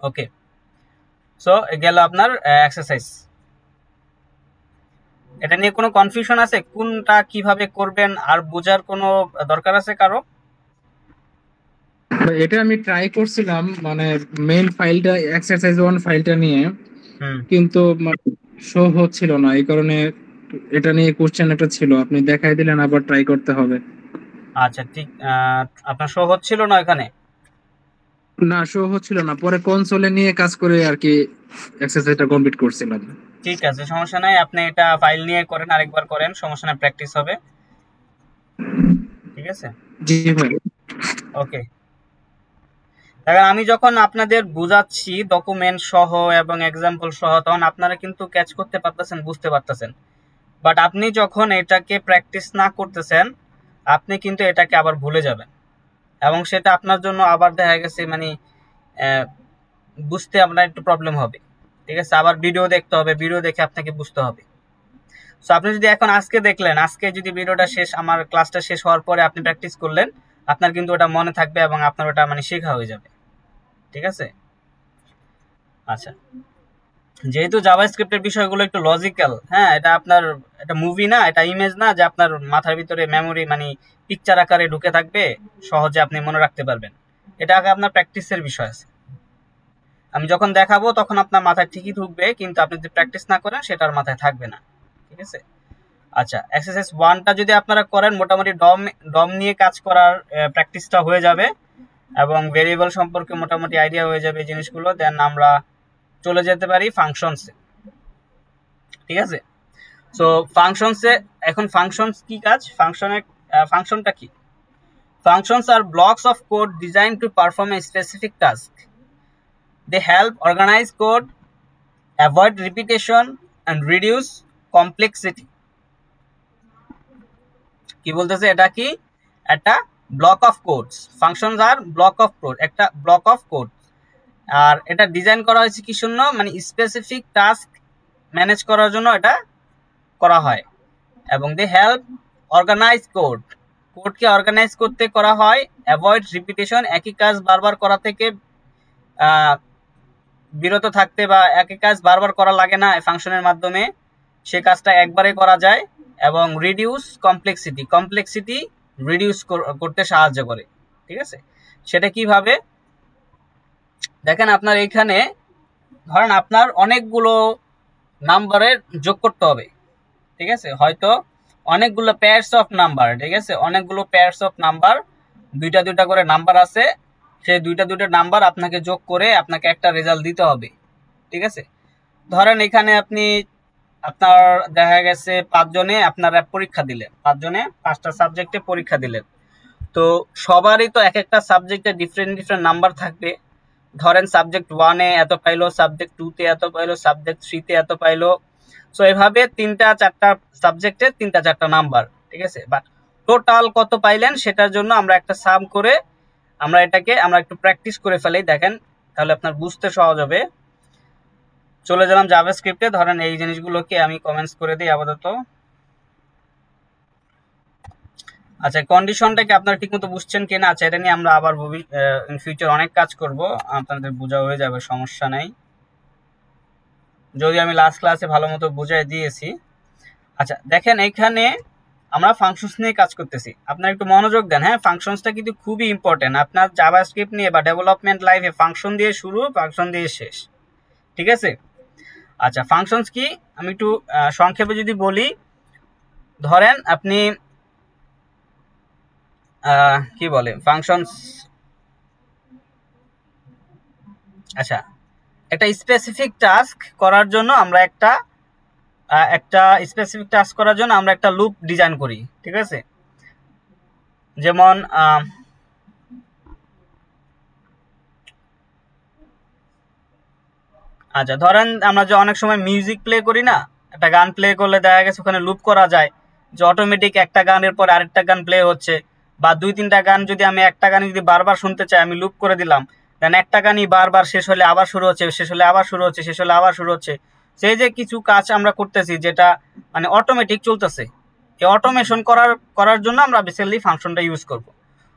ওকে, so গেল আপনার exercise. এটা নিয়ে কোনো কনফিউশন আছে, কোনটা কিভাবে করবেন আর বোঝার কোনো দরকার আছে কারো? এটা আমি ট্রাই করছিলাম, মানে মেইন ফাইলটা এক্সারসাইজ 1 ফাইলটা নিয়ে, হুম। কিন্তু শো হচ্ছিল না। এই কারণে এটা নিয়ে কোশ্চেন একটা ছিল, আপনি দেখাই দিলেন, আবার ট্রাই করতে হবে। আচ্ছা ঠিক, আপনার শো হচ্ছিল না এখানে? না, শো হচ্ছিল না, পরে কনসোলে নিয়ে কাজ করে আর কি এক্সারসাইজটা কমপ্লিট করছিলাম। ঠিক আছে, সমস্যা নাই, আপনি এটা ফাইল নিয়ে করেন, আরেকবার করেন, সমস্যা নাই, প্র্যাকটিস হবে। ঠিক আছে। জি ভাই। ওকে, দেখেন আমি যখন আপনাদের বুঝাচ্ছি ডকুমেন্ট সহ এবং এক্সাম্পল সহ, তখন আপনারা কিন্তু ক্যাচ করতে পারতেছেন, বুঝতে পারতেছেন। বাট আপনি যখন এটাকে প্র্যাকটিস না করতেছেন, আপনি কিন্তু এটাকে আবার ভুলে যাবেন, এবং সেটা আপনার জন্য আবার দেখা গেছে মানে আহ, বুঝতে আপনার একটু প্রবলেম হবে। ঠিক আছে, আবার ভিডিও দেখতে হবে, ভিডিও দেখে আপনাকে বুঝতে হবে। সো আপনি যদি এখন আজকে দেখলেন, আজকে যদি ভিডিওটা শেষ, আমার ক্লাসটা শেষ হওয়ার পরে আপনি প্র্যাকটিস করলেন, আপনার কিন্তু ওটা মনে থাকবে এবং আপনার ওটা মানে শেখা হয়ে যাবে। ঠিক আছে। আচ্ছা, যেহেতু জাভাস্ক্রিপ্টের বিষয়গুলো একটু লজিক্যাল, হ্যাঁ, এটা আপনার, এটা মুভি না, এটা ইমেজ না যে আপনার মাথার ভিতরে মেমোরি মানে পিকচার আকারে ঢুকে থাকবে, সহজে আপনি মনে রাখতে পারবেন। এটা আগে আপনার প্র্যাকটিসের বিষয় আছে। আমি যখন দেখাবো তখন আপনার মাথায় ঠিকই ঢুকবে, কিন্তু আপনি যদি প্র্যাকটিস না করেন সেটা আর মাথায় থাকবে না। ঠিক আছে। আচ্ছা, এক্সারসাইজ 1টা যদি আপনারা করেন, মোটামুটি ডম ডম নিয়ে কাজ করার প্র্যাকটিসটা হয়ে যাবে এবং ভেরিয়েবল সম্পর্কে মোটামুটি আইডিয়া হয়ে যাবে এই জিনিসগুলো। দেন আমরা চলে যেতে পারি ফাংশনসে। ঠিক আছে। সো ফাংশনসে, এখন ফাংশনস কি কাজ, ফাংশনটা কি? Functions are blocks of code designed to perform a specific task. They help organize code, avoid repetition, and reduce complexity. কি বলতেছে এটা? কি একটা ব্লক অফ কোডস, ফাংশনস আর ব্লক অফ কোড, একটা ব্লক অফ কোড। আর এটা ডিজাইন করা হয়েছে কি শূন্য, মানে স্পেসিফিক টাস্ক ম্যানেজ করার জন্য এটা করা হয়। এবং দে হেল্প অর্গানাইজ কোড, কোডকে অর্গানাইজ করতে করা হয়। অ্যাভয়েড রিপিটেশন, একই কাজ বারবার করা থেকে বিরত থাকতে, বা একই কাজ বারবার করা লাগে না ফাংশনের মাধ্যমে, সে কাজটা একবারে করা যায়। এবং রিডিউস কমপ্লেক্সিটি, কমপ্লেক্সিটি রিডিউস করতে সাহায্য করে। ঠিক আছে। সেটা কিভাবে? দেখেন আপনার এখানে ধরেন আপনার অনেকগুলো নাম্বারের যোগ করতে হবে। ঠিক আছে, হয়তো অনেকগুলো পেয়ারস অফ নাম্বার, ঠিক আছে, অনেকগুলো পেয়ারস অফ নাম্বার, দুইটা দুইটা করে নাম্বার আছে, সেই দুইটা দুইটা নাম্বার আপনাকে যোগ করে আপনাকে একটা রেজাল্ট দিতে হবে। ঠিক আছে। ধরেন এখানে আপনি, আপনার দেখা গেছে 5 জনে আপনারা পরীক্ষা দিলেন, 5 জনে 5টা সাবজেক্টে পরীক্ষা দিলেন। তো সবারই তো এক একটা সাবজেক্টে ডিফারেন্ট ডিফারেন্ট নাম্বার থাকবে। ধরেন সাবজেক্ট 1-এ এত পাইলো, সাবজেক্ট 2-তে এত পাইলো, সাবজেক্ট 3-তে এত পাইলো। সো এভাবে 3টা 4টা সাবজেক্টে 3টা 4টা নাম্বার। ঠিক আছে, বাট টোটাল কত পাইলেন সেটার জন্য আমরা একটা সাম করে আমরা এটাকে আমরা একটু প্র্যাকটিস করে ফেলি, দেখেন তাহলে আপনার বুঝতে সহজ হবে। চলে গেলাম জাভাস্ক্রিপ্টে, ধরেন এই জিনিসগুলোকে আমি কমেন্টস করে দিই আপাতত। আচ্ছা, কন্ডিশনটা কি আপনারা ঠিকমতো বুঝছেন কিনা? আচ্ছা, এটা নিয়ে আমরা আবার ইন ফিউচার অনেক কাজ করব, আপনাদের বোঝা হয়ে যাবে, সমস্যা নাই, যদি আমি লাস্ট ক্লাসে ভালো মতো বুঝাই দিয়েছি। আচ্ছা দেখেন, এখানে আমরা ফাংশনস নিয়ে কাজ করতেছি, আপনারা একটু মনোযোগ দেন। হ্যাঁ, ফাংশনসটা কিন্তু খুবই ইম্পর্টেন্ট আপনার জাভাস্ক্রিপ্ট নিয়ে বা ডেভেলপমেন্ট লাইফে। ফাংশন দিয়ে শুরু, ফাংশন দিয়ে শেষ। ঠিক আছে। আচ্ছা, ফাংশনস কি আমি একটু সংক্ষেপে যদি বলি, ধরেন আপনি কি বলে ফাংশনস, আচ্ছা, একটা স্পেসিফিক টাস্ক করার জন্য আমরা একটা স্পেসিফিক টাস্ক করার জন্য আমরা একটা লুপ ডিজাইন করি। ঠিক আছে। যেমন আচ্ছা, ধরেন আমরা যে অনেক সময় মিউজিক প্লে করি না, একটা গান প্লে করলে দেখা গেছে ওখানে লুপ করা যায়, যে অটোমেটিক একটা গানের পর আরেকটা গান প্লে হচ্ছে, বা 2-3টা গান যদি আমি একটা গান যদি বারবার শুনতে চাই, আমি লুপ করে দিলাম, দেন একটা গানই বারবার শেষ হলে আবার শুরু হচ্ছে, শেষ হলে আবার শুরু হচ্ছে, শেষ হলে আবার শুরু হচ্ছে। সেই যে কিছু কাজ আমরা করতেছি যেটা মানে অটোমেটিক চলতেছে, এই অটোমেশন করার জন্য আমরা বেসিক্যালি ফাংশনটা ইউজ করব।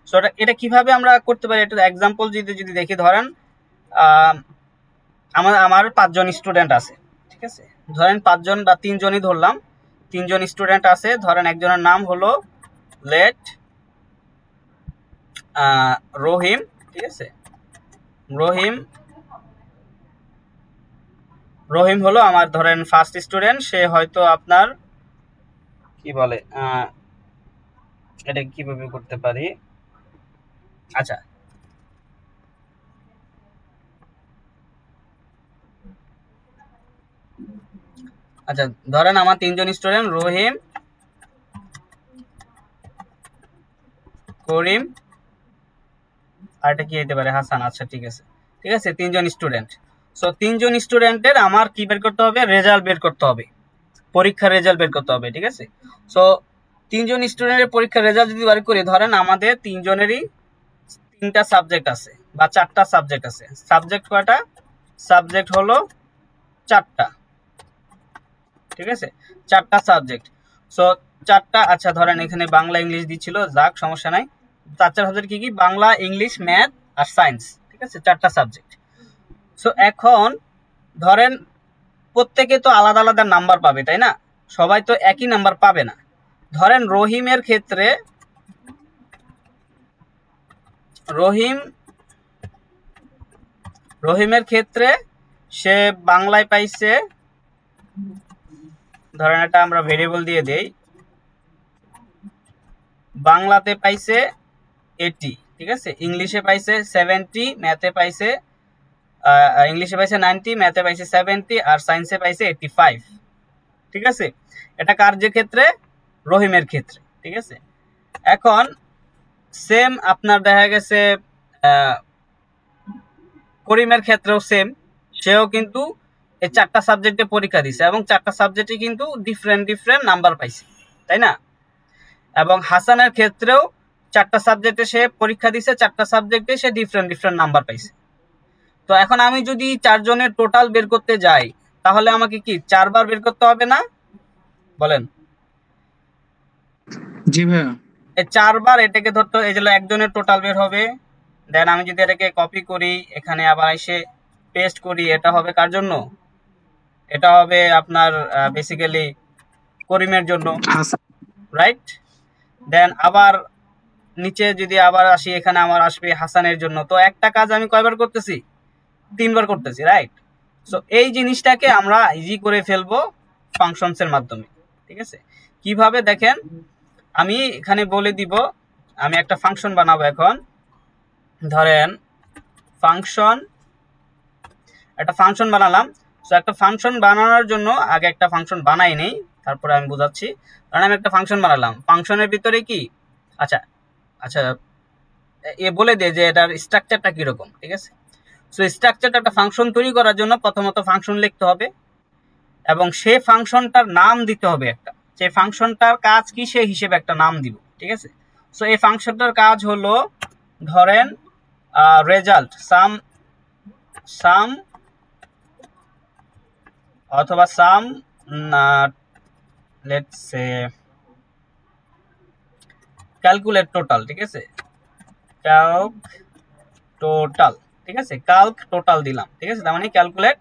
সো এটা কিভাবে আমরা করতে পারি, এটা এক্সাম্পল যদি দেখি, ধরেন আমার আমার 5 জন স্টুডেন্ট আছে, ঠিক আছে। ধরেন 5 জন বা 3 জনই ধরলাম, 3 জন স্টুডেন্ট আছে। ধরেন একজনের নাম হলো লেট রহিম, ঠিক আছে। রহিম রহিম হলো আমার ধরেন ফার্স্ট স্টুডেন্ট। সে হয়তো আপনার কি বলে এটা কিভাবে করতে পারি, আচ্ছা আচ্ছা ধরেন আমার 3 জন স্টুডেন্ট রহিম, করিম, আর এটা কি হতে পারে, হাসান। আচ্ছা ঠিক আছে, ঠিক আছে, 3 জন স্টুডেন্ট। সো 3 জন স্টুডেন্টের আমার কি বের করতে হবে, রেজাল্ট বের করতে হবে, পরীক্ষার রেজাল্ট বের করতে হবে, ঠিক আছে। সো 3 জন স্টুডেন্টের পরীক্ষার রেজাল্ট যদি বের করি, ধরেন আমাদের 3 জনেরই 3টা সাবজেক্ট আছে বা 4টা সাবজেক্ট আছে। সাবজেক্ট কয়টা, সাবজেক্ট হলো 4টা, ঠিক আছে, 4টা সাবজেক্ট। সো 4টা, আচ্ছা ধরেন এখানে বাংলা ইংলিশ দিচ্ছিল, যাক সমস্যা নাই। 4টা সাবজেক্ট কি কি, বাংলা, ইংলিশ, ম্যাথ আর সায়েন্স, ঠিক আছে, 4টা সাবজেক্ট। সো এখন ধরেন প্রত্যেকে তো আলাদা আলাদা নাম্বার পাবে, তাই না? সবাই তো একই নাম্বার পাবে না। ধরেন রহিমের ক্ষেত্রে রহিমের ক্ষেত্রে সে বাংলায় পাইছে, ধরেন এটা আমরা ভেরিয়েবল দিয়ে দেই, বাংলাতে পাইছে 80, ঠিক আছে, ইংলিশে পাইছে 70, ম্যাথে পাইছে ইংলিশে পাইছে 90, ম্যাথে পাইছে 70 আর সায়েন্সে পাইছে 85, ঠিক আছে। এটা কার্যের ক্ষেত্রে, রহিমের ক্ষেত্রে, ঠিক আছে। এখন সেম আপনার দেখা গেছে করিমের ক্ষেত্রেও সেম, সেও কিন্তু এই 4টা সাবজেক্টে পরীক্ষা দিছে এবং 4টা সাবজেক্টে কিন্তু ডিফারেন্ট ডিফারেন্ট নাম্বার পাইছে, তাই না? এবং হাসানের ক্ষেত্রেও 4টা সাবজেক্টে সে পরীক্ষা দিছে, 4টা সাবজেক্টে সে ডিফারেন্ট ডিফারেন্ট নাম্বার পাইছে। তো এখন আমি যদি 4 জনের টোটাল বের করতে যাই, তাহলে আমাকে কি 4 বার বের করতে হবে না, বলেন? জি ভাইয়া। এই 4 বার এটাকে ধরতে, এই যে একজনের টোটাল বের হবে। দেন আমি যদি এটাকে কপি করি, এখানে আবার এসে পেস্ট করি, এটা হবে কার জন্য, এটা হবে আপনার বেসিক্যালি করিমের জন্য, হাসান। রাইট। দেন আবার নিচে যদি আবার আসি, এখানে আমার আসবে হাসানের জন্য। তো একটা কাজ আমি কয়বার করতেছি, 3 বার করতেছি, রাইট। সো এই জিনিসটাকে আমরা ইজি করে ফেলবো ফাংশনস এর মাধ্যমে, ঠিক আছে। কিভাবে দেখেন, আমি এখানে বলে দিব, আমি একটা ফাংশন বানাবো এখন। ধরেন ফাংশন, একটা ফাংশন বানালাম। সো একটা ফাংশন বানানোর জন্য আগে একটা ফাংশন বানাই নেই, তারপরে আমি বোঝাচ্ছি। কারণ আমি একটা ফাংশন বানালাম, ফাংশনের ভিতরে কি, আচ্ছা আচ্ছা এ বলে দে যে এটার স্ট্রাকচারটা কিরকম, ঠিক আছে। সো স্ট্রাকচারটা, একটা ফাংশন তৈরি করার জন্য প্রথমত ফাংশন লিখতে হবে এবং সেই ফাংশনটার নাম দিতে হবে একটা, যে ফাংশনটার কাজ কি সেই হিসেবে একটা নাম দিব, ঠিক আছে। সো এই ফাংশনটার কাজ হলো ধরেন রেজাল্ট, সাম অথবা সাম, লেটস সে ক্যালকুলেট টোটাল, ঠিক আছে, ক্যালক টোটাল, ঠিক আছে, ক্যালক টোটাল দিলাম, ঠিক আছে, তার মানে ক্যালকুলেট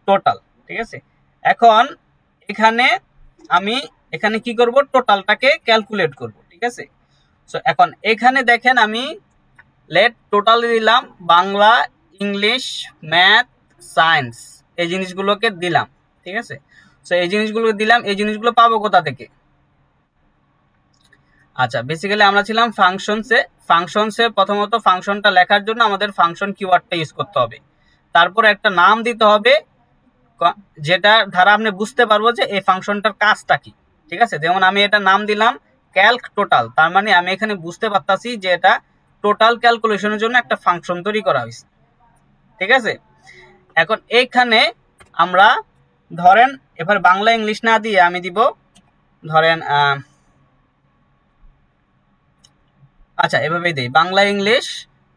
টোটাল, ঠিক আছে। এখন এখানে আমি এখানে কি করব, টোটালটাকে ক্যালকুলেট করব, ঠিক আছে। সো এখন এখানে দেখেন আমি লেট টোটাল দিলাম, বাংলা, ইংলিশ, ম্যাথ, সায়েন্স, এই জিনিসগুলোকে দিলাম, ঠিক আছে। সো এই জিনিসগুলো দিলাম, এই জিনিসগুলো পাবো কোথা থেকে, আচ্ছা বেসিক্যালি আমরা ছিলাম ফাংশনসে প্রথমত ফাংশনটা লেখার জন্য আমাদের ফাংশন কিওয়ার্ডটা ইউজ করতে হবে, তারপর একটা নাম দিতে হবে যেটা দ্বারা আপনি বুঝতে পারবো যে এই ফাংশনটার কাজটা কি, ঠিক আছে। যেমন আমি এটা নাম দিলাম ক্যালক টোটাল, তার মানে আমি এখানে বুঝতে পারতাছি যে এটা টোটাল ক্যালকুলেশনের জন্য একটা ফাংশন তৈরি করা হয়েছে, ঠিক আছে। এখন এইখানে আমরা ধরেন এবার বাংলা ইংলিশ না দিয়ে আমি দিব ধরেন আচ্ছা এভাবেই দেই, বাংলা ইংলিশ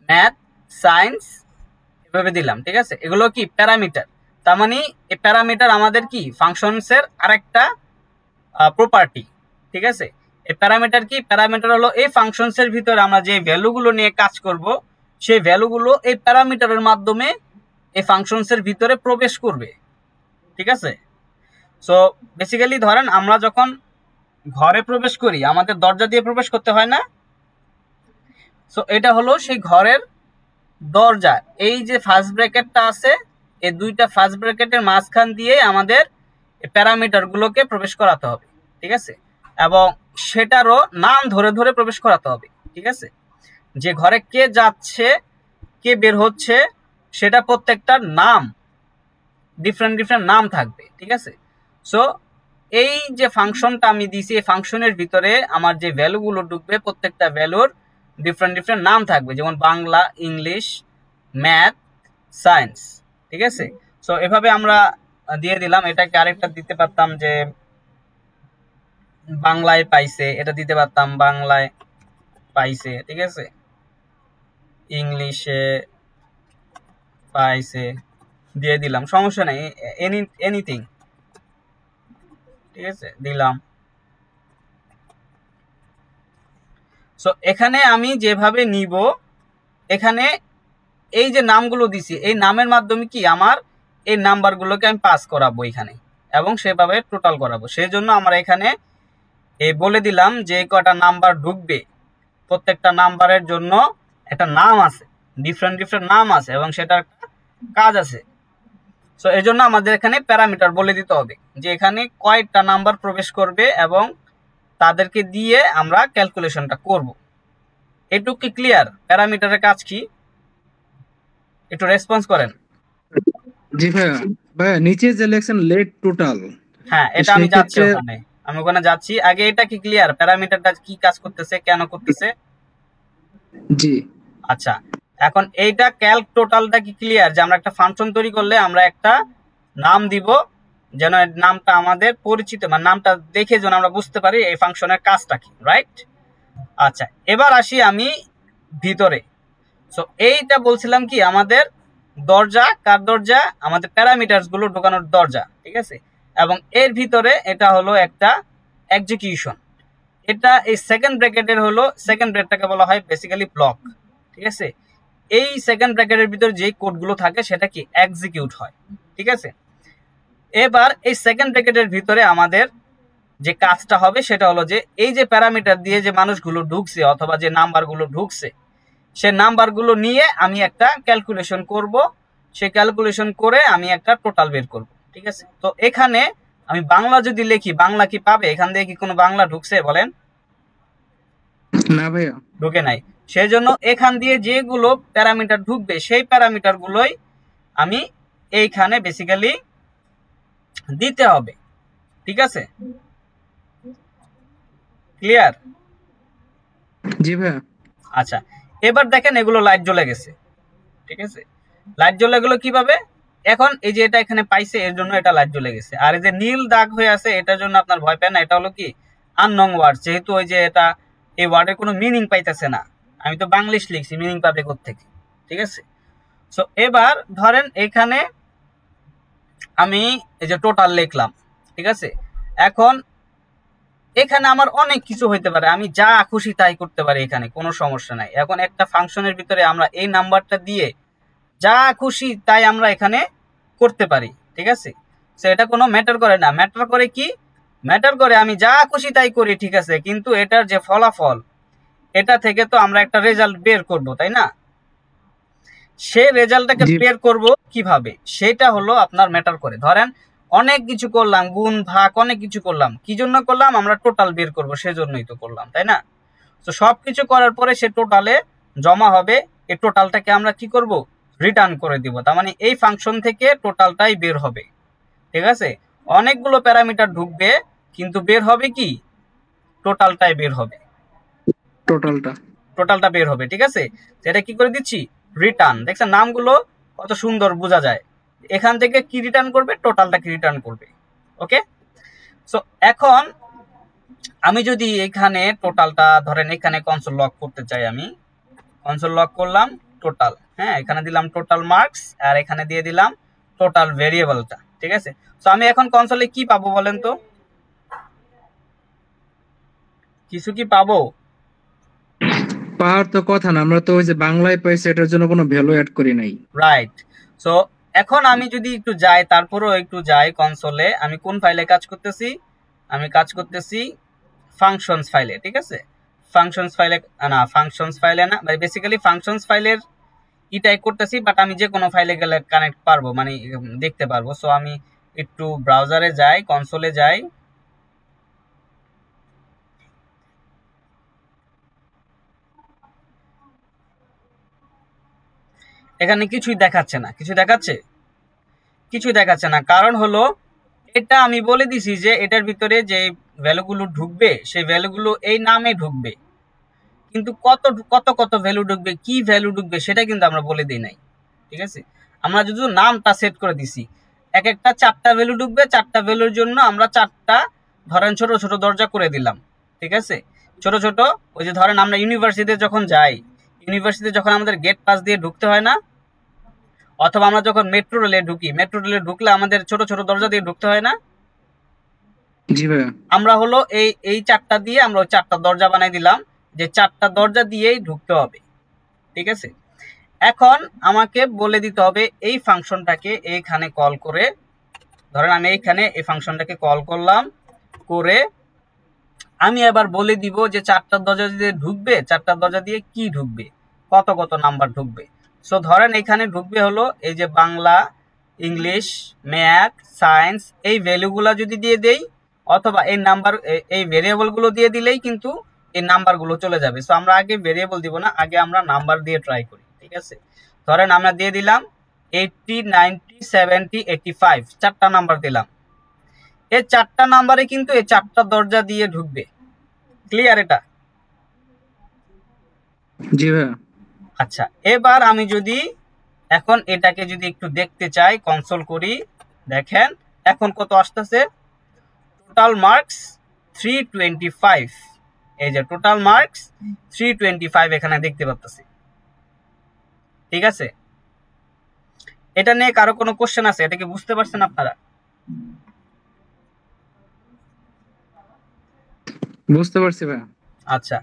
ম্যাথ সায়েন্স এভাবে দিলাম, ঠিক আছে। এগুলো কি প্যারামিটার, তার মানে এই প্যারামিটার আমাদের কি ফাংশনসের আরেকটা প্রপার্টি, ঠিক আছে। এই প্যারামিটার কি, প্যারামিটার হলো এই ফাংশনসের ভিতরে আমরা যে ভ্যালুগুলো নিয়ে কাজ করব সেই ভ্যালুগুলো এই প্যারামিটারের মাধ্যমে এই ফাংশনস এর ভিতরে প্রবেশ করবে, ঠিক আছে। সো বেসিক্যালি ধরেন আমরা যখন ঘরে প্রবেশ করি আমাদের দরজা দিয়ে প্রবেশ করতে হয় না। সো এটা হলো সেই ঘরের দরজা। এই যে ফার্স্ট ব্র্যাকেটটা আছে, এই দুইটা ফার্স্ট ব্র্যাকেটের মাঝখান দিয়ে আমাদের প্যারামিটার গুলোকে প্রবেশ করাতে হবে, ঠিক আছে, এবং সেটারও নাম ধরে ধরে প্রবেশ করাতে হবে, ঠিক আছে। যে ঘরে কে যাচ্ছে কে বের হচ্ছে সেটা প্রত্যেকটার নাম ডিফারেন্ট ডিফারেন্ট নাম থাকবে, ঠিক আছে। সো এই যে ফাংশনটা আমি দিছি এই ফাংশনের ভিতরে আমার যে ভ্যালুগুলো ঢুকবে প্রত্যেকটা ভ্যালুর ডিফারেন্ট ডিফারেন্ট নাম থাকবে, যেমন বাংলা, ইংলিশ, ম্যাথ, সায়েন্স, ঠিক আছে। সো এভাবে আমরা দিয়ে দিলাম। এটাকে আরেকটা দিতে পারতাম যে বাংলায় পাইছে, এটা দিতে পারতাম বাংলায় পাইছে, ঠিক আছে, ইংলিশে পাইছে দিয়ে দিলাম, সমস্যা নাই, এনিথিং, ঠিক আছে, দিলাম। সো এখানে আমি যেভাবে নিব, এখানে এই যে নামগুলো দিছি এই নামের মাধ্যমে কি আমার এই নাম্বারগুলোকে আমি পাস করাবো এখানে এবং সেভাবে টোটাল করাবো। সেই জন্য আমরা এখানে এই বলে দিলাম যে কটা নাম্বার ঢুকবে প্রত্যেকটা নাম্বারের জন্য একটা নাম আছে, ডিফারেন্ট ডিফারেন্ট নাম আছে এবং সেটার কাজ আছে। সো এই জন্য আমাদের এখানে প্যারামিটার বলে দিতে হবে যে এখানে কয়টা নাম্বার প্রবেশ করবে এবং তাদেরকে দিয়ে আমরা ক্যালকুলেশনটা করব। এটুকু কি ক্লিয়ার? প্যারামিটারের কাজ কি একটু রেসপন্স করেন। জি ভাইয়া। ভাইয়া নিচে যে লেখছেন লেট টোটাল, হ্যাঁ এটা আমি যাচ্ছি ওখানে, আমি ওখানে যাচ্ছি। আগে এটা কি ক্লিয়ার প্যারামিটারটা কি কাজ করতেছে কেন করতেছে? জি আচ্ছা, এখন এইটা ক্যালক টোটালটা কি ক্লিয়ার যে আমরা একটা ফাংশন তৈরি করলে আমরা একটা নাম দিব যেন নামটা আমাদের পরিচিত, মানে নামটা দেখে যেন আমরা বুঝতে পারি এই ফাংশনের কাজটা কি, রাইট? আচ্ছা এবার আসি আমি ভিতরে। সো এইটা বলছিলাম কি আমাদের দরজা, কার দরজা? আমাদের প্যারামিটারস গুলো ঢোকানোর দরজা, ঠিক আছে। এবং এর ভিতরে এটা হলো একটা এক্সিকিউশন। এটা এই সেকেন্ড ব্র্যাকেটের হলো, সেকেন্ড ব্র্যাকেটটাকে বলা হয় বেসিক্যালি ব্লক, ঠিক আছে। এই সেকেন্ড ব্র্যাকেটের ভিতরে যে কোডগুলো থাকে সেটা কি এক্সিকিউট হয়, ঠিক আছে। এবার এই সেকেন্ড ব্র্যাকেটের ভিতরে আমাদের যে কাজটা হবে সেটা হলো যে এই যে প্যারামিটার দিয়ে যে মানুষগুলো ঢুকছে অথবা যে নাম্বারগুলো ঢুকছে সে নাম্বারগুলো নিয়ে আমি একটা ক্যালকুলেশন করব, সেই ক্যালকুলেশন করে আমি একটা টোটাল বের করব, ঠিক আছে। তো এখানে আমি বাংলা যদি লিখি বাংলা কি পাবে? এখান দিয়ে কি কোনো বাংলা ঢুকছে বলেন? না ভাইয়া, ঢুকে নাই। সেই জন্য এখান দিয়ে যেগুলো প্যারামিটার ঢুকবে সেই প্যারামিটার গুলোই আমি এইখানে বেসিক্যালি দিতে হবে, ঠিক আছে, ক্লিয়ার? জি ভাইয়া। আচ্ছা এবার দেখেন এগুলো লাইট জ্বলে গেছে, ঠিক আছে। লাইট জ্বলে গেলো কিভাবে? এখন এই যে এটা এখানে পাইছে এর জন্য এটা লাইট জ্বলে গেছে। আর এই যে নীল দাগ হয়ে আছে এটার জন্য আপনার ভয় পায় না, এটা হলো কি আননং ওয়ার্ড, যেহেতু ওই যে এটা এই ওয়ার্ডের কোনো মিনিং পাইতেছে না। আমি তো বাংলিশ লিখছি, মিনিং পাবে কোত্থেকে, ঠিক আছে। সো এবার ধরেন এখানে আমি এই যে টোটাল লিখলাম, ঠিক আছে। এখন এখানে আমার অনেক কিছু হইতে পারে, আমি যা খুশি তাই করতে পারি, এখানে কোনো সমস্যা নাই। এখন একটা ফাংশনের ভিতরে আমরা এই নাম্বারটা দিয়ে যা খুশি তাই আমরা এখানে করতে পারি, ঠিক আছে। সো এটা কোনো ম্যাটার করে না। ম্যাটার করে কি? ম্যাটার করে আমি যা খুশি তাই করি, ঠিক আছে, কিন্তু এটার যে ফলাফল এটা থেকে তো আমরা একটা রেজাল্ট বের করব, তাই না? সে রেজাল্টটাকে জি বের করব কিভাবে সেটা হলো আপনার ম্যাটার করে। ধরেন অনেক কিছু করলাম, গুণ ভাগ অনেক কিছু করলাম, কি জন্য করলাম? আমরা টোটাল বের করব সেজন্যই তো করলাম, তাই না? তো সবকিছু করার পরে সে টোটালে জমা হবে। এই টোটালটাকে আমরা কি করব? রিটার্ন করে দিব। তার মানে এই ফাংশন থেকে টোটালটাই বের হবে, ঠিক আছে। অনেকগুলো প্যারামিটার ঢুকবে কিন্তু বের হবে কি? টোটালটাই বের হবে, টোটালটা। টোটালটা বের হবে, ঠিক আছে। সেটা কি করে দিচ্ছি? রিটার্ন। দেখছেন নামগুলো কত সুন্দর বোঝা যায়। এখান থেকে কি রিটার্ন করবে? টোটালটা কি রিটার্ন করবে, ওকে। সো এখন আমি যদি এখানে টোটালটা ধরেন এখানে কনসোল লক করতে চাই, আমি কনসোল লক করলাম টোটাল, হ্যাঁ এখানে দিলাম টোটাল মার্কস আর এখানে দিয়ে দিলাম টোটাল ভেরিয়েবলটা, ঠিক আছে। তো আমি এখন কনসোলে কি পাবো বলেন তো? কিছু কি পাবো? পাওয়ার তো কথা না, আমরা তো ওই যে বাংলায় পাইছি এটার জন্য কোনো ভ্যালু অ্যাড করি নাই। রাইট। সো এখন আমি যদি একটু যাই, তারপরেও একটু যাই কনসোলে, আমি কোন ফাইলে কাজ করতেছি, আমি কাজ করতেছি ফাংশনস ফাইলে, ঠিক আছে। ফাংশনস ফাইলে না, ফাংশনস ফাইলে না, বেসিক্যালি ফাংশনস ফাইলের টাইপ করতেছি, বাট আমি যে কোনো ফাইলে গেলে কানেক্ট পারবো, মানে দেখতে পারবো। সো আমি একটু ব্রাউজারে যাই, কনসোলে যাই, এখানে কিছুই দেখাচ্ছে না, কিছু দেখাচ্ছে, কিছুই দেখাচ্ছে না। কারণ হলো এটা আমি বলে দিছি যে এটার ভিতরে যে ভ্যালুগুলো ঢুকবে সেই ভ্যালুগুলো এই নামে ঢুকবে, কিন্তু কত কত কত ভ্যালু ঢুকবে, কি ভ্যালু ঢুকবে সেটা কিন্তু আমরা বলে দিই নাই, ঠিক আছে। আমরা যদি নামটা সেট করে দিছি, এক একটা 4টা ভ্যালু ঢুকবে, 4টা ভ্যালুর জন্য আমরা 4টা ধরেন ছোট ছোট দরজা করে দিলাম, ঠিক আছে। ছোট ছোট, ওই যে ধরেন আমরা ইউনিভার্সিটিতে যখন যাই, ইউনিভার্সিটিতে যখন আমাদের গেট পাস দিয়ে ঢুকতে হয় না, অথবা আমরা যখন মেট্রো রেলে ঢুকি, মেট্রো রেলে ঢুকলে আমাদের ছোট ছোট দরজা দিয়ে ঢুকতে হয় না। জি ভাইয়া। আমরা হলো এই এই 4টা দিয়ে আমরা ওই 4টা দরজা বানাই দিলাম, যে 4টা দরজা দিয়েই ঢুকতে হবে, ঠিক আছে। এখন আমাকে বলে দিতে হবে এই ফাংশনটাকে এইখানে কল করে, ধরেন আমি এইখানে এই ফাংশনটাকে কল করলাম, করে আমি এবার বলে দিব যে 4টা দরজা দিয়ে ঢুকবে, 4টা দরজা দিয়ে কি ঢুকবে, কত কত নাম্বার ঢুকবে। সো ধরেন এখানে ঢুকবে হলো এই যে বাংলা, ইংলিশ, ম্যাথ, সায়েন্স, এই ভ্যালুগুলো যদি দিয়ে দেই, অথবা এই নাম্বার, এই ভেরিয়েবলগুলো দিয়ে দিলেই কিন্তু এই নাম্বারগুলো চলে যাবে। সো আমরা আগে ভেরিয়েবল দিব না, আগে আমরা নাম্বার দিয়ে ট্রাই করি, ঠিক আছে। ধরেন আমরা দিয়ে দিলাম 80, 90, 70, 85, 4টা নাম্বার দিলাম। এই 4টা নাম্বারে কিন্তু এই 4টা দরজা দিয়ে ঢুকবে। ক্লিয়ার এটা? জি ভাইয়া। আচ্ছা, এবার আমি যদি এখন এটাকে যদি একটু দেখতে চাই, কনসোল করি, দেখেন এখন কত আসতেছে, টোটাল মার্কস 325। এই যে টোটাল মার্কস 325 এখানে দেখতে পাচ্ছি, ঠিক আছে। এটা নিয়ে কারো কোনো কোশ্চেন আছে? এটা কি বুঝতে পারছেন আপনারা? বুঝতে পারছি ভাইয়া। আচ্ছা,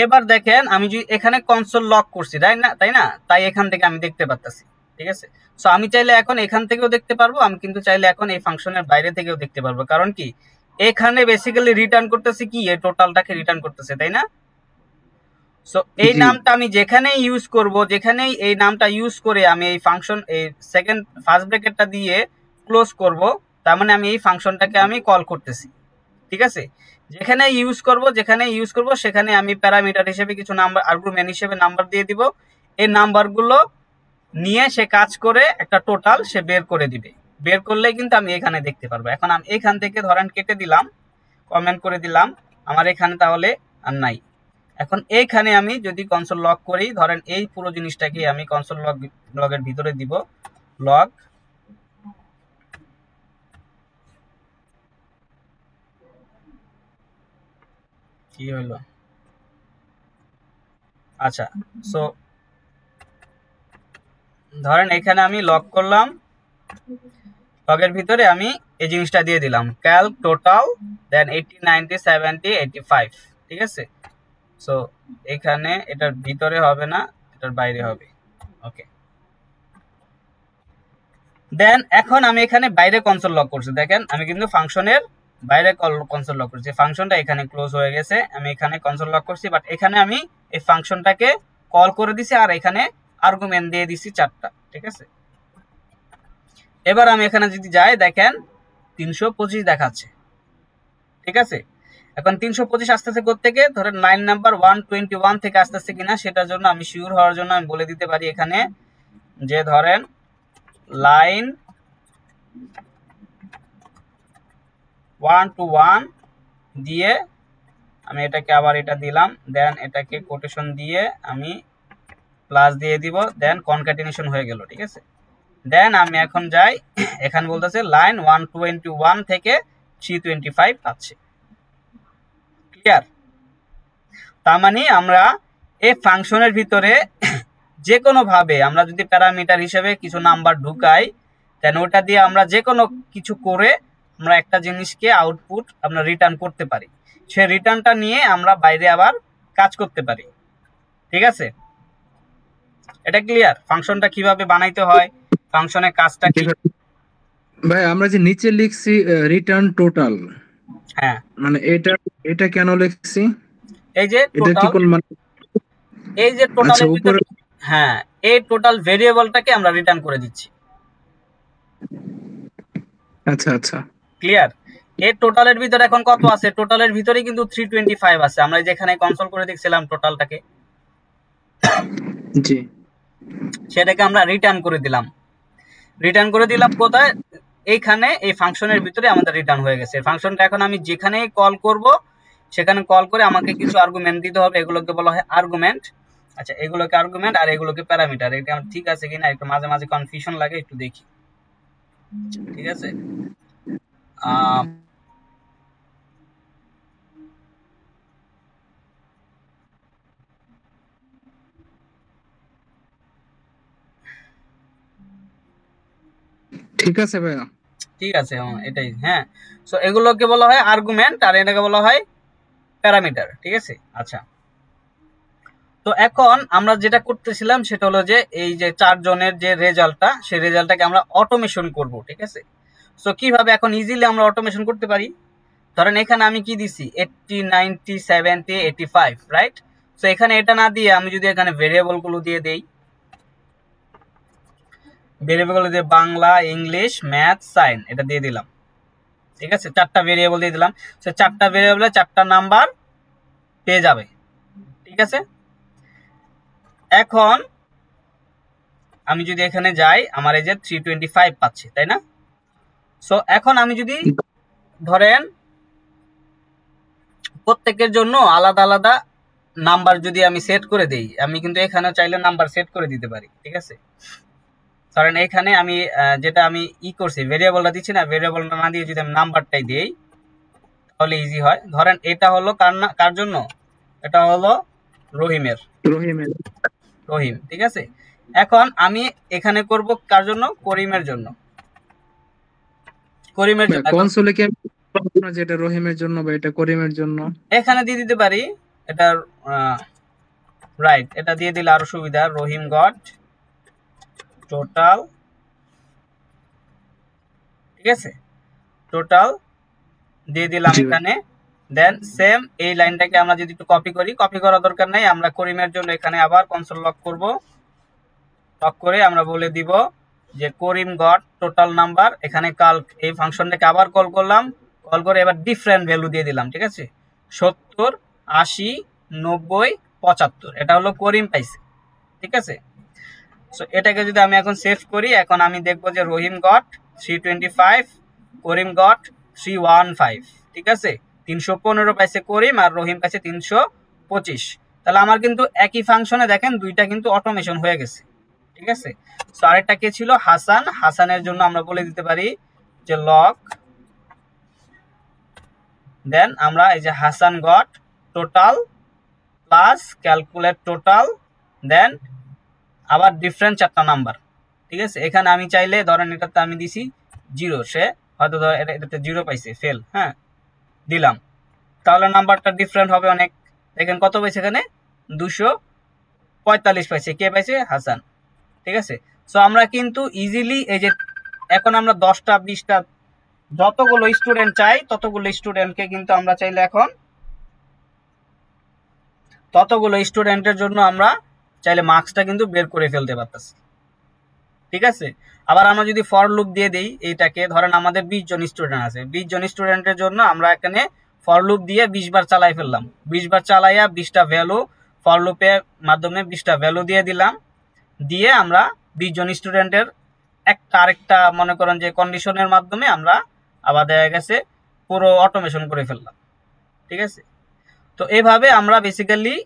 এবার দেখেন আমি যদি এখানে কনসোল লক করছি, তাই না, তাই এখান থেকে আমি দেখতে পাচ্ছি, ঠিক আছে। সো আমি চাইলে এখন এখান থেকেও দেখতে পারবো, আমি কিন্তু চাইলে এখন এই ফাংশনের বাইরে থেকেও দেখতে পারবো। কারণ কি, এখানে বেসিক্যালি রিটার্ন করতেছি কি, এই টোটালটাকে রিটার্ন করতেছে, তাই না। সো এই জি নামটা আমি যেখানেই ইউজ করব, যেখানেই এই নামটা ইউজ করে আমি এই ফাংশন, এই ফার্স্ট ব্র্যাকেটটা দিয়ে ক্লোজ করব, তার মানে আমি এই ফাংশনটাকে আমি কল করতেছি, ঠিক আছে। যেখানে ইউজ করব সেখানে আমি প্যারামিটার হিসেবে কিছু নাম্বার, আর্গুমেন্ট হিসেবে নাম্বার দিয়ে দিব। এই নাম্বারগুলো নিয়ে সে কাজ করে একটা টোটাল সে বের করে দিবে। বের করলে কিন্তু আমি এখানে দেখতে পারবো। এখন আমি এখান থেকে ধরেন কেটে দিলাম, কমেন্ট করে দিলাম, আমার এখানে তাহলে আর নাই। এখন এইখানে আমি যদি কনসোল লগ করি, ধরেন এই পুরো জিনিসটাকে আমি কনসোল লগের ভিতরে দিব, লগ, কি হইলো, আচ্ছা। সো ধরেন এখানে আমি লক করলাম, লগের ভিতরে আমি এই জিনিসটা দিয়ে দিলাম, ক্যালক টোটাল, দেন 80, 90, 70, 85, ঠিক আছে। সো এখানে এটার ভিতরে হবে না, এটার বাইরে হবে, ওকে। দেন এখন আমি এখানে বাইরে কনসোল লক করছি, দেখেন আমি কিন্তু ফাংশনের বাইরে কনসোল লক করছি, ফাংশনটা এখানে ক্লোজ হয়ে গেছে, আমি এখানে কনসোল লক করছি, বাট এখানে আমি এই ফাংশনটাকে কল করে দিছি, আর এখানে আর্গুমেন্ট দিয়ে দিছি 4টা, ঠিক আছে। এবার আমি এখানে যদি যাই, দেখেন 325 দেখাচ্ছে, ঠিক আছে। এখন 325 আসতেছে কোত্থেকে, ধরেন লাইন নাম্বার 121 থেকে আসতেছে কিনা সেটার জন্য আমি শিওর হওয়ার জন্য আমি বলে দিতে পারি এখানে যে ধরেন লাইন 1 to 1 দিয়ে আমি এটাকে আবার এটা দিলাম, দেন এটাকে কোটেশন দিয়ে আমি প্লাস দিয়ে দিব, দেন কনক্যাটিনেশন হয়ে গেল, ঠিক আছে। দেন আমি এখন যাই, এখানে বলতেছে লাইন 121 থেকে 325 আছে, ক্লিয়ার। তার মানে আমরা এই ফাংশনের ভিতরে যে কোনো ভাবে আমরা যদি প্যারামিটার হিসেবে কিছু নাম্বার ঢুকাই, দেন ওটা দিয়ে আমরা যে কোনো কিছু করে আমরা একটা জিনিসকে আউটপুট আমরা রিটার্ন করতে পারি, সেই রিটার্নটা নিয়ে আমরা বাইরে আবার কাজ করতে পারি, ঠিক আছে। এটা ক্লিয়ার, ফাংশনটা কিভাবে বানাইতে হয়, ফাংশনের কাজটা কি? ভাই আমরা যে নিচে লিখছি রিটার্ন টোটাল, হ্যাঁ, মানে এটা এটা কেন লিখছি? এই যে এটা কি টোটাল, কোন মানে? এই যে আচ্ছা টোটালের উপরে। ভিতরে, হ্যাঁ, এই টোটাল ভেরিয়েবলটাকে আমরা রিটার্ন করে দিচ্ছি। আচ্ছা আচ্ছা। ক্লিয়ার? এই টোটালের ভিতরে এখন কত আছে? টোটালের ভিতরে কিন্তু 325 আছে। আমরা যেখানে কনসোল করে দেখছিলাম টোটালটাকে, জি। সেটাকে আমরা রিটার্ন করে দিলাম। রিটার্ন করে দিলাম কোথায়? এইখানে, এই ফাংশনের ভিতরে আমাদের রিটার্ন হয়ে গেছে। ফাংশনটা এখন আমি যেখানেই কল করব, সেখানে কল করে আমাকে কিছু আর্গুমেন্ট দিতে হবে, এগুলোকে বলা হয় আর্গুমেন্ট। আচ্ছা, এগুলোকে আর্গুমেন্ট আর এগুলোকে প্যারামিটার। এটা ঠিক আছে কিনা একটু মাঝে মাঝে কনফিউশন লাগে, একটু দেখি। ঠিক আছে, ঠিক আছে ভাইয়া। ঠিক আছে, এটাই। হ্যাঁ, সো এগুলোকে বলা হয় আর্গুমেন্ট আর এটাকে বলা হয় প্যারামিটার। ঠিক আছে, আচ্ছা। তো এখন আমরা যেটা করতেছিলাম সেটা হলো যে এই যে 4 জনের যে রেজাল্টটা, সেই রেজাল্টটাকে আমরা অটোমেশন করব। ঠিক আছে, সো কিভাবে এখন ইজিলি আমরা অটোমেশন করতে পারি? ধরেন এখানে আমি কি দিছি 80 90 70 85, রাইট? সো এখানে এটা না দিয়ে আমি যদি এখানে ভেরিয়েবল গুলো দিয়ে দেই, ভেরিয়েবল গুলো দিয়ে বাংলা, ইংলিশ, ম্যাথ, সাইন এটা দিয়ে দিলাম। ঠিক আছে, 4টা ভেরিয়েবল দিয়ে দিলাম। সো 4টা ভেরিয়েবলে 4টা নাম্বার পেয়ে যাবে। ঠিক আছে, এখন আমি যদি এখানে যাই, আমার এই যে 325 পাচ্ছি, তাই না? সো এখন আমি যদি ধরেন প্রত্যেকের জন্য আলাদা আলাদা নাম্বার যদি আমি সেট করে দেই, আমি কিন্তু এখানে চাইলে নাম্বার সেট করে দিতে পারি। ঠিক আছে, কারণ এখানে আমি যেটা আমি করছি, ভেরিয়েবলটা দিচ্ছি না, ভেরিয়েবলটা না দিয়ে যদি আমি নাম্বারটাই দিই তাহলে ইজি হয়। ধরেন এটা হলো কার জন্য? এটা হলো রহিমের। রহিম, ঠিক আছে। এখন আমি এখানে করব কার জন্য? করিমের জন্য। করিমের জন্য কনসোলে কি আমি যেটা রহিমের জন্য বা এটা করিমের জন্য এখানে দিয়ে দিতে পারি। এটা রাইট, এটা দিয়ে দিলে আরো সুবিধা। রহিম গট টোটাল, ঠিক আছে, টোটাল দিয়ে দিলাম এখানে। দেন সেম এই লাইনটাকে আমরা যদি একটু কপি করি, কপি করার দরকার নাই, আমরা করিমের জন্য এখানে আবার কনসোল লক করব। লক করে আমরা বলে দিব যে করিম গট টোটাল নাম্বার। এখানে কাল এই ফাংশনটাকে আবার কল করলাম, কল করে এবার ডিফারেন্ট ভ্যালু দিয়ে দিলাম। ঠিক আছে, 70 80 90 75, এটা হলো করিম পাইছে। ঠিক আছে, সো এটাকে যদি আমি এখন সেভ করি, এখন আমি দেখবো যে রহিম গট 325, করিম গট 315। ঠিক আছে, 315 পাইছে করিম আর রহিম পাইছে 325। তাহলে আমার কিন্তু একই ফাংশনে দেখেন দুইটা কিন্তু অটোমেশন হয়ে গেছে। ঠিক আছে, সো আরেকটা কে ছিল? হাসান। হাসানের জন্য আমরা বলে দিতে পারি যে লগ, দেন আমরা এই যে Hasan got total plus calculate total, then আবার ডিফারেন্ট 4টা নাম্বার। ঠিক আছে, এখানে আমি চাইলে ধরেন এটাতে আমি দিছি 0, সে হয়তো এটাতে 0 পাইছে, ফেল। হ্যাঁ, দিলাম, তাহলে নাম্বারটা ডিফারেন্ট হবে অনেক। দেখেন কত পাইছে এখানে, 245 পাইছে। কে পাইছে? হাসান। ঠিক আছে, সো আমরা কিন্তু ইজিলি এই যে এখন আমরা 10টা 20টা যতগুলো স্টুডেন্ট চাই ততগুলো স্টুডেন্টকে কিন্তু আমরা চাইলে এখন ততগুলো স্টুডেন্টের জন্য আমরা চাইলে মার্কসটা কিন্তু বের করে ফেলতে পারতেছি। ঠিক আছে, আবার আমরা যদি ফর লুপ দিয়ে দেই এইটাকে, ধরেন আমাদের 20 জন স্টুডেন্ট আছে, 20 জন স্টুডেন্টের জন্য আমরা এখানে ফর লুপ দিয়ে 20 বার চালাই ফেললাম। 20 বার চালাইয়া 20টা ভ্যালু ফর লুপের মাধ্যমে 20টা ভ্যালু দিয়ে দিলাম। দিয়ে আমরা 20 জন স্টুডেন্টের একটা আরেকটা মনে করেন যে কন্ডিশনের মাধ্যমে আমরা আবার দেখা গেছে পুরো অটোমেশন করে ফেললাম। ঠিক আছে, তো এইভাবে আমরা বেসিক্যালি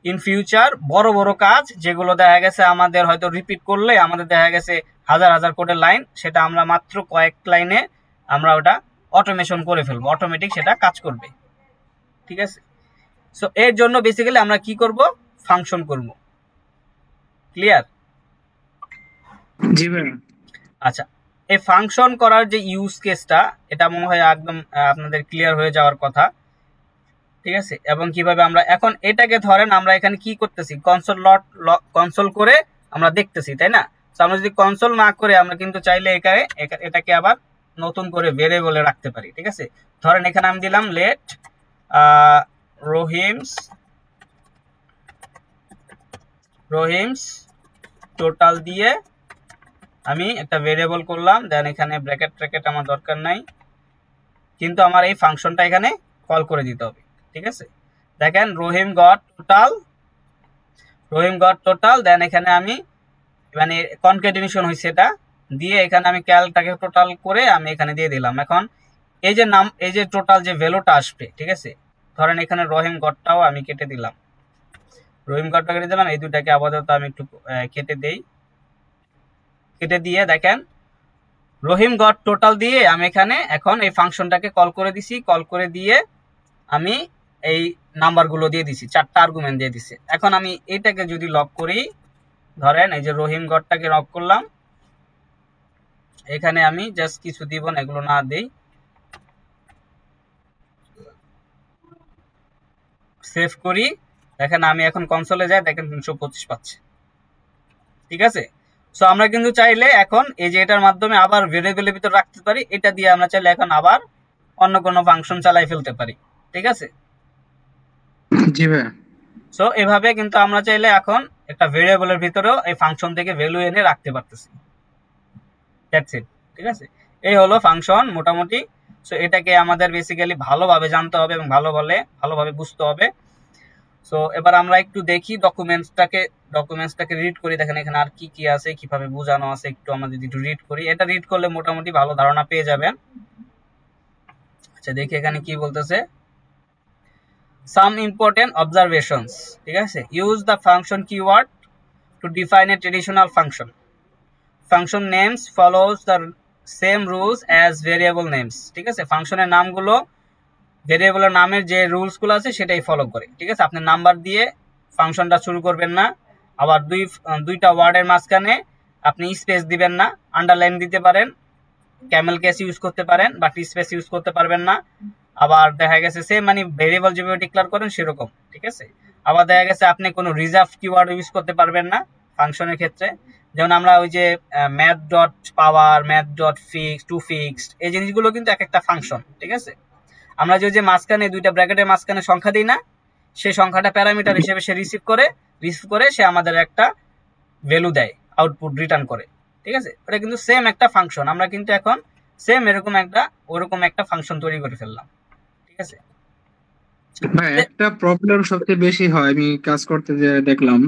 ইন ফিউচার বড় বড় কাজ যেগুলো দেখা গেছে আমাদের হয়তো রিপিট করলে আমাদের দেখা গেছে হাজার হাজার কোডের লাইন, সেটা আমরা মাত্র কয়েক লাইনে আমরা ওটা অটোমেশন করে ফেলবো, অটোমেটিক সেটা কাজ করবে। ঠিক আছে, সো এর জন্য বেসিক্যালি আমরা কি করব? ফাংশন করব। ক্লিয়ার? জি ভাই। আচ্ছা, এই ফাংশন করার যে ইউজ কেসটা, এটা মনে হয় একদম আপনাদের ক্লিয়ার হয়ে যাওয়ার কথা। ঠিক আছে, এবং কিভাবে আমরা এখন এটাকে ধরেন আমরা এখানে কি করতেছি, কনসোল করে আমরা দেখতেছি, তাই না? তো আমরা যদি কনসোল না করে আমরা কিন্তু চাইলে এটাকে আবার নতুন করে ভেরিয়েবলে রাখতে পারি, ঠিক আছে। ধরেন এখানে আমি দিলাম লেট রহিমস টোটাল দিয়ে আমি একটা ভেরিয়েবল করলাম, দেন এখানে ব্র্যাকেট আমার দরকার নাই, কিন্তু আমার এই ফাংশনটা এখানে কল করে দিতে হবে, ঠিক আছে। দেখেন রহিম গট টোটাল, দেন এখানে আমি মানে কনক্যাটিনেশন হয়েছে এটা দিয়ে এখানে আমি ক্যালটাকে টোটাল করে আমি এখানে দিয়ে দিলাম। এখন এই যে এই যে টোটাল যে ভ্যালুটা আসবে, ঠিক আছে, ধরেন এখানে রহিম গড়টাও আমি কেটে দিলাম, এই দুটাকে আপাতত আমি একটু কেটে দিয়ে দেখেন রহিম গড় টোটাল দিয়ে আমি এখানে এখন এই ফাংশনটাকে কল করে দিছি, কল করে দিয়ে আমি এই নাম্বারগুলো দিয়ে দিছি, 4টা আর্গুমেন্ট দিয়ে দিছি। এখন আমি এটাকে যদি লক করি, ধরেন এই যে রহিম গড়টাকে লক করলাম, এখানে আমি জাস্ট কিছু দিব না, এগুলো না দেই, সেভ করি। দেখেন আমি এখন কনসোলে যাই, দেখেন 325 পাচ্ছে, ঠিক আছে। সো আমরা কিন্তু চাইলে এখন এই যে এটার মাধ্যমে আবার ভেরিয়েবলের ভিতর রাখতে পারি, এটা দিয়ে আমরা চাইলে এখন আবার অন্য কোনো ফাংশন চালাই ফেলতে পারি, ঠিক আছে। জি ভাই। সো এভাবে কিন্তু আমরা চাইলে এখন একটা ভেরিয়েবলের ভিতরেও এই ফাংশন থেকে ভ্যালু এনে রাখতে পারতেছি, দ্যাটস ইট, ঠিক আছে। এই হলো ফাংশন মোটামুটি। সো এটাকে আমাদের বেসিক্যালি ভালোভাবে জানতে হবে এবং ভালোভাবে বুঝতে হবে। সো এবার আমরা একটু দেখি ডকুমেন্টসটাকে রিড করি, দেখেন এখানে আর কি কি আছে, কিভাবে বোঝানো আছে, একটু আমরা যদি একটু রিড করি, এটা রিড করলে মোটামুটি ভালো ধারণা পেয়ে যাবেন। আচ্ছা দেখি এখানে কি বলতেছে, সাম ইম্পর্টেন্ট অবজারভেশনস, ঠিক আছে। Use the function keyword to define a traditional function. Function names follows the same rules as variable names, ঠিক আছে। ফাংশনের নামগুলো ভেরিয়েবলের নামের যে রুলসগুলো আছে সেটাই ফলো করে, ঠিক আছে। আপনি নাম্বার দিয়ে ফাংশনটা শুরু করবেন না, আবার দুইটা ওয়ার্ডের মাঝখানে আপনি স্পেস দিবেন না, আন্ডারলাইন দিতে পারেন, ক্যামেল কেস ইউজ করতে পারেন, বাট স্পেস ইউজ করতে পারবেন না। আবার দেখা গেছে সেম মানে ভেরিয়েবল যেভাবে ডিক্লেয়ার করেন সেরকম, ঠিক আছে। আবার দেখা গেছে আপনি কোনো রিজার্ভ কিওয়ার্ড ইউজ করতে পারবেন না ফাংশনের ক্ষেত্রে, যেমন আমরা ওই যে ম্যাথ ডট পাওয়ার, ম্যাথ ডট ফিক্সড এই জিনিসগুলো কিন্তু এক একটা ফাংশন, ঠিক আছে। আমরা যে মাঝখানে দুইটা ব্র্যাকেটের মাঝখানে সংখ্যা দিই না, সেই সংখ্যাটা প্যারামিটার হিসেবে সে রিসিভ করে সে আমাদের একটা ভ্যালু দেয়, আউটপুট রিটার্ন করে, ঠিক আছে। এটা কিন্তু সেম একটা ফাংশন, আমরা কিন্তু এখন সেম ওরকম একটা ফাংশন তৈরি করে ফেললাম, ঠিক আছে। ভাই একটা প্রবলেম সবচেয়ে বেশি হয় আমি কাজ করতে যে দেখলাম,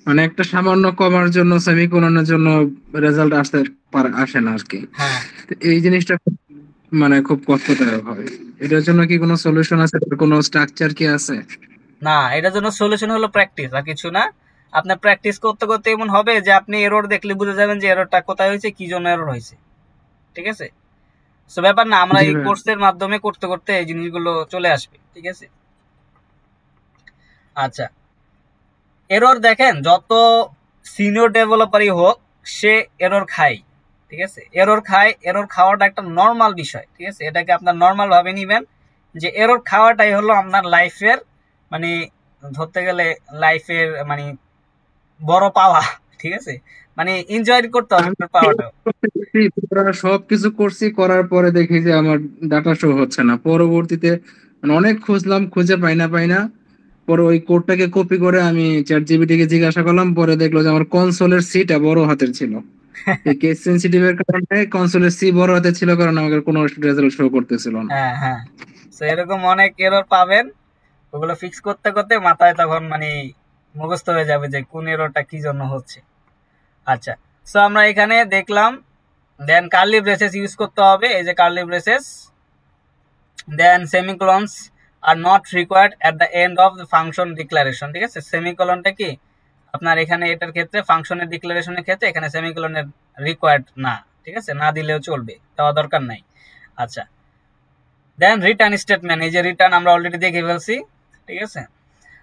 মানে একটা সামান্য কমার জন্য সেমিকোলনের জন্য রেজাল্ট আসে না আর কি। হ্যাঁ, তো এই জিনিসটা মানে খুব কষ্টদায়ক হয়। এটার জন্য কি কোনো সলিউশন আছে, কোনো স্ট্রাকচার কি আছে? না, এটার জন্য সলিউশন হলো প্র্যাকটিস, আর কিছু না। আপনার প্র্যাকটিস করতে করতে এমন হবে যে আপনি এরর দেখলে বুঝে যাবেন যে এররটা কোথায় হয়েছে, কি জন্য এরর হয়েছে, ঠিক আছে। সো ব্যাপার না, আমরা জি এই ভাই। কোর্সের মাধ্যমে করতে করতে এই জিনিসগুলো চলে আসবে, ঠিক আছে। আচ্ছা, এরর দেখেন যত সিনিয়র ডেভেলপারই হোক সে এরর খায়, ঠিক আছে। এরর খাওয়াটা একটা নর্মাল বিষয়, ঠিক আছে। এটাকে আপনার নর্মাল ভাবে নিবেন যে এরর খাওয়াটাই হলো আপনার লাইফের মানে ধরতে গেলে লাইফের মানে বড় পাওয়া, ঠিক আছে। মানে এনজয় করতে হবে আমি পাওয়াটা। সবকিছু করছি, করার পরে দেখি যে আমার ডাটা শো হচ্ছে না। পরবর্তীতে মানে অনেক খুঁজলাম, খুঁজে পাই না। পরে ওই কোডটাকে কপি করে আমি চ্যাট জিপিটি কে জিজ্ঞাসা করলাম, পরে দেখলো যে আমার কনসোলের সিটা বড় হাতের ছিল। এই কেস সেনসিটিভ এর কারণে কনসোলের সি বড় হাতের ছিল, কারণ আমাকে কোনো রেজাল্ট শো করতেছিল না। হ্যাঁ হ্যাঁ, তো এরকম অনেক এরর পাবেন, ওগুলো ফিক্স করতে করতে মাথায় তখন মানে মুখস্থ হয়ে যাবে যে কোন এররটা কি জন্য হচ্ছে। আচ্ছা, সো আমরা এখানে দেখলাম, দেন কার্লি ব্রেসেস ইউজ করতে হবে, এই যে curly braces, then semicolons are not required at the end of the function declaration, ঠিক আছে। সেমিকোলনটা কি আপনার এখানে এটার ক্ষেত্রে ফাংশনের ডিক্লারেশনের ক্ষেত্রে এখানে সেমিকোলনের রিকোয়ার্ড না, ঠিক আছে, না দিলেও চলবে, দেওয়া দরকার নাই। আচ্ছা, দেন রিটার্ন স্টেটমেন্ট, এই যে রিটার্ন আমরা অলরেডি দেখে ফেলছি, ঠিক আছে।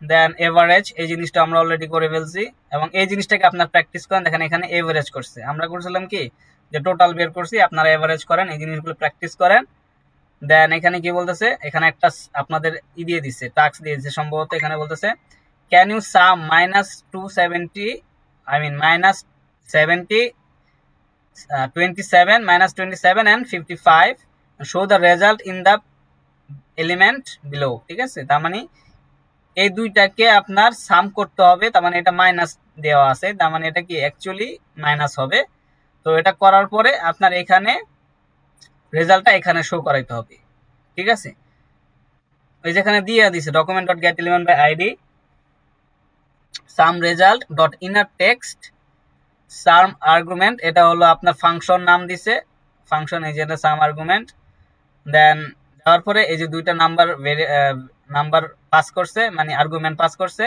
দেন এভারেজ, এই জিনিসটা আমরা অলরেডি করে ফেলছি, এবং এই জিনিসটাকে আপনার প্র্যাকটিস করেন। দেখেন এখানে এভারেজ করছে, আমরা করছিলাম কি যে টোটাল বের করছি, আপনারা এভারেজ করেন, এই জিনিসগুলো প্র্যাকটিস করেন। দেন এখানে কি বলতেছে, এখানে একটা আপনাদের দিয়ে দিচ্ছে, টাস্ক দিয়ে দিচ্ছে সম্ভবত, এখানে বলতেছে can you sum -270 I mean 70 27 minus 27 and 55 show the result in the element below। ঠিক আছে, তার মানে এই দুইটাকে আপনার সাম করতে হবে, তার মানে এটা মাইনাস দেওয়া আছে, তার মানে এটা কি অ্যাকচুয়ালি মাইনাস হবে। তো এটা করার পরে আপনার এখানে রেজাল্টটা এখানে শো করাইতে হবে। ঠিক আছে, ওই যেখানে দিয়ে দিছে document dot get element by ID sum result dot inner text sum argument, এটা হলো আপনার ফাংশন নাম দিছে, ফাংশন এই যে এটা সাম আর্গুমেন্ট। দেন দেওয়ার পরে এই যে দুইটা নাম্বার পাস করছে, মানে আর্গুমেন্ট পাস করছে,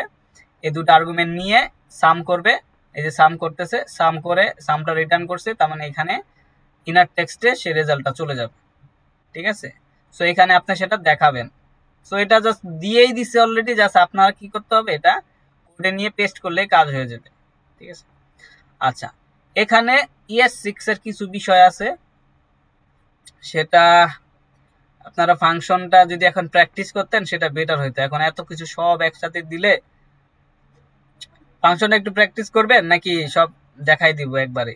এই দুটো আর্গুমেন্ট নিয়ে সাম করবে, এই যে সাম করতেছে, সাম করে সামটা রিটার্ন করছে, তার মানে এখানে ইনার টেক্সটে সে রেজাল্টটা চলে যাবে। ঠিক আছে, সো এখানে আপনি সেটা দেখাবেন। সো এটা জাস্ট দিয়েই দিছে অলরেডি, জাস্ট আপনারা কি করতে হবে, এটা কোডে নিয়ে পেস্ট করলেই কাজ হয়ে যাবে। ঠিক আছে, আচ্ছা এখানে ES6 এর কিছু বিষয় আছে, সেটা আপনারা ফাংশনটা যদি এখন প্র্যাকটিস করতেন সেটা বেটার হইতো। এখন এত কিছু সব একসাথে দিলে ফাংশনটা একটু প্র্যাকটিস করবেন নাকি সব দেখাই দিব একবারে?